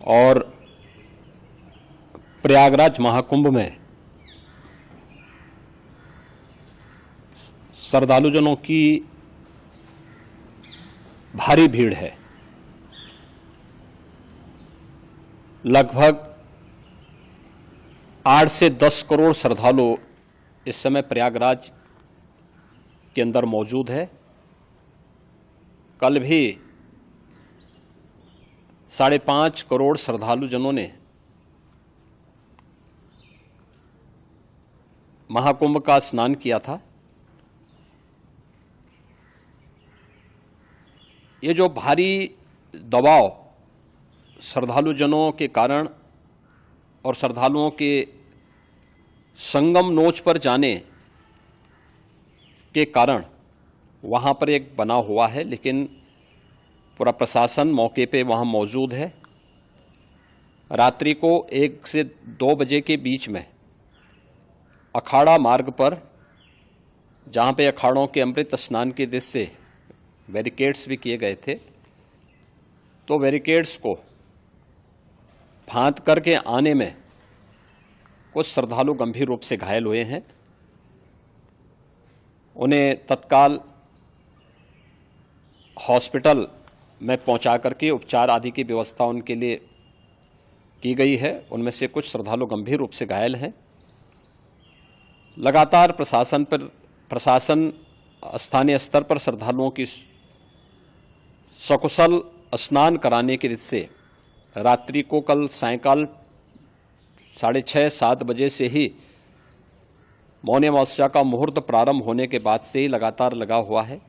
और प्रयागराज महाकुंभ में श्रद्धालुजनों की भारी भीड़ है। लगभग 8 से 10 करोड़ श्रद्धालु इस समय प्रयागराज के अंदर मौजूद है। कल भी 5.5 करोड़ श्रद्धालुजनों ने महाकुंभ का स्नान किया था। ये जो भारी दबाव श्रद्धालुजनों के कारण और श्रद्धालुओं के संगम नोच पर जाने के कारण वहाँ पर एक बना हुआ है, लेकिन पूरा प्रशासन मौके पे वहाँ मौजूद है। रात्रि को 1 से 2 बजे के बीच में अखाड़ा मार्ग पर, जहाँ पे अखाड़ों के अमृत स्नान के दृश्य से बैरिकेड्स भी किए गए थे, तो बैरिकेड्स को फांद करके आने में कुछ श्रद्धालु गंभीर रूप से घायल हुए हैं। उन्हें तत्काल हॉस्पिटल में पहुंचा करके उपचार आदि की व्यवस्था उनके लिए की गई है। उनमें से कुछ श्रद्धालु गंभीर रूप से घायल हैं। लगातार प्रशासन स्थानीय स्तर पर श्रद्धालुओं की सकुशल स्नान कराने के दृष्टि से रात्रि को कल सायंकाल 6:30-7 बजे से ही मौनी अमावस्या का मुहूर्त प्रारंभ होने के बाद से ही लगातार लगा हुआ है।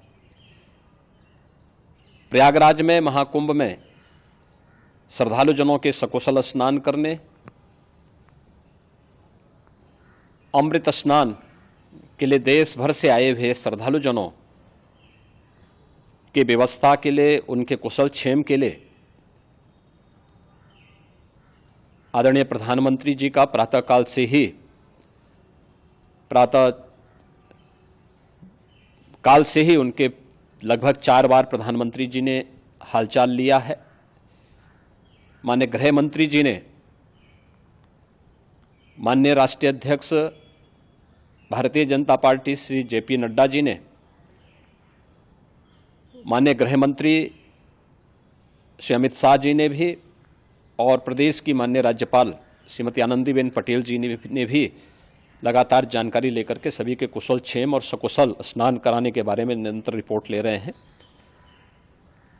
प्रयागराज में महाकुंभ में श्रद्धालुजनों के सकुशल स्नान करने, अमृत स्नान के लिए देश भर से आए हुए श्रद्धालुजनों की व्यवस्था के लिए, उनके कुशल क्षेम के लिए आदरणीय प्रधानमंत्री जी का प्रातःकाल से ही उनके लगभग 4 बार प्रधानमंत्री जी ने हालचाल लिया है। माननीय गृह मंत्री जी ने, माननीय राष्ट्रीय अध्यक्ष भारतीय जनता पार्टी श्री JP नड्डा जी ने, माननीय गृह मंत्री श्री अमित शाह जी ने भी, और प्रदेश की माननीय राज्यपाल श्रीमती आनंदीबेन पटेल जी ने भी लगातार जानकारी लेकर के सभी के कुशल क्षेम और सकुशल स्नान कराने के बारे में निरंतर रिपोर्ट ले रहे हैं।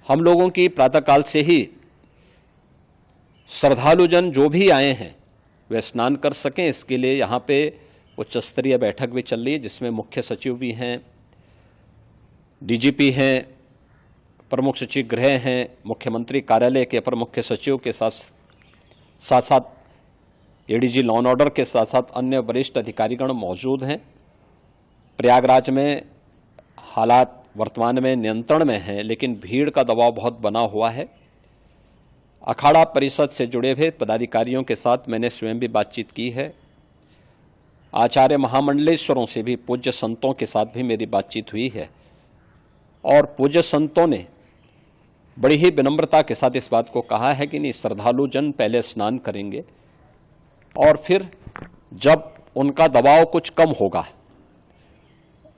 हम लोगों की प्रातःकाल से ही श्रद्धालुजन जो भी आए हैं वे स्नान कर सकें, इसके लिए यहाँ पे उच्च स्तरीय बैठक भी चल रही है, जिसमें मुख्य सचिव भी हैं, DGP हैं, प्रमुख सचिव गृह हैं, मुख्यमंत्री कार्यालय के अपर मुख्य सचिव के साथ ADG लॉ एंड ऑर्डर के साथ साथ अन्य वरिष्ठ अधिकारीगण मौजूद हैं। प्रयागराज में हालात वर्तमान में नियंत्रण में हैं, लेकिन भीड़ का दबाव बहुत बना हुआ है। अखाड़ा परिषद से जुड़े हुए पदाधिकारियों के साथ मैंने स्वयं भी बातचीत की है। आचार्य महामंडलेश्वरों से भी, पूज्य संतों के साथ भी मेरी बातचीत हुई है, और पूज्य संतों ने बड़ी ही विनम्रता के साथ इस बात को कहा है कि नहीं, श्रद्धालु जन पहले स्नान करेंगे और फिर जब उनका दबाव कुछ कम होगा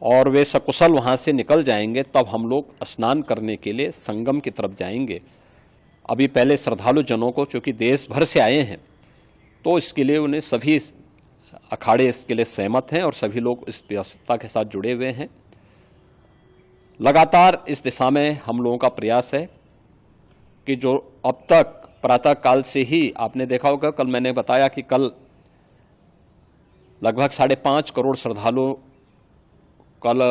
और वे सकुशल वहाँ से निकल जाएंगे, तब हम लोग स्नान करने के लिए संगम की तरफ जाएंगे। अभी पहले श्रद्धालु जनों को, चूँकि देश भर से आए हैं, तो इसके लिए उन्हें सभी अखाड़े इसके लिए सहमत हैं और सभी लोग इस व्यवस्था के साथ जुड़े हुए हैं। लगातार इस दिशा में हम लोगों का प्रयास है कि जो अब तक प्रातःकाल से ही आपने देखा होगा, कल मैंने बताया कि कल लगभग 5.5 करोड़ श्रद्धालु कल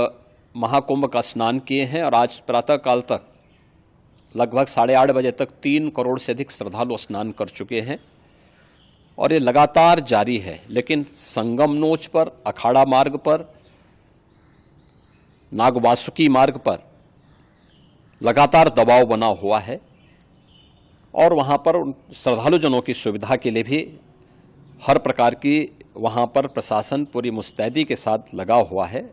महाकुंभ का स्नान किए हैं, और आज प्रातःकाल तक लगभग 8:30 बजे तक 3 करोड़ से अधिक श्रद्धालु स्नान कर चुके हैं, और ये लगातार जारी है। लेकिन संगम नोच पर, अखाड़ा मार्ग पर, नागवासुकी मार्ग पर लगातार दबाव बना हुआ है, और वहाँ पर श्रद्धालुजनों की सुविधा के लिए भी हर प्रकार की वहाँ पर प्रशासन पूरी मुस्तैदी के साथ लगा हुआ है।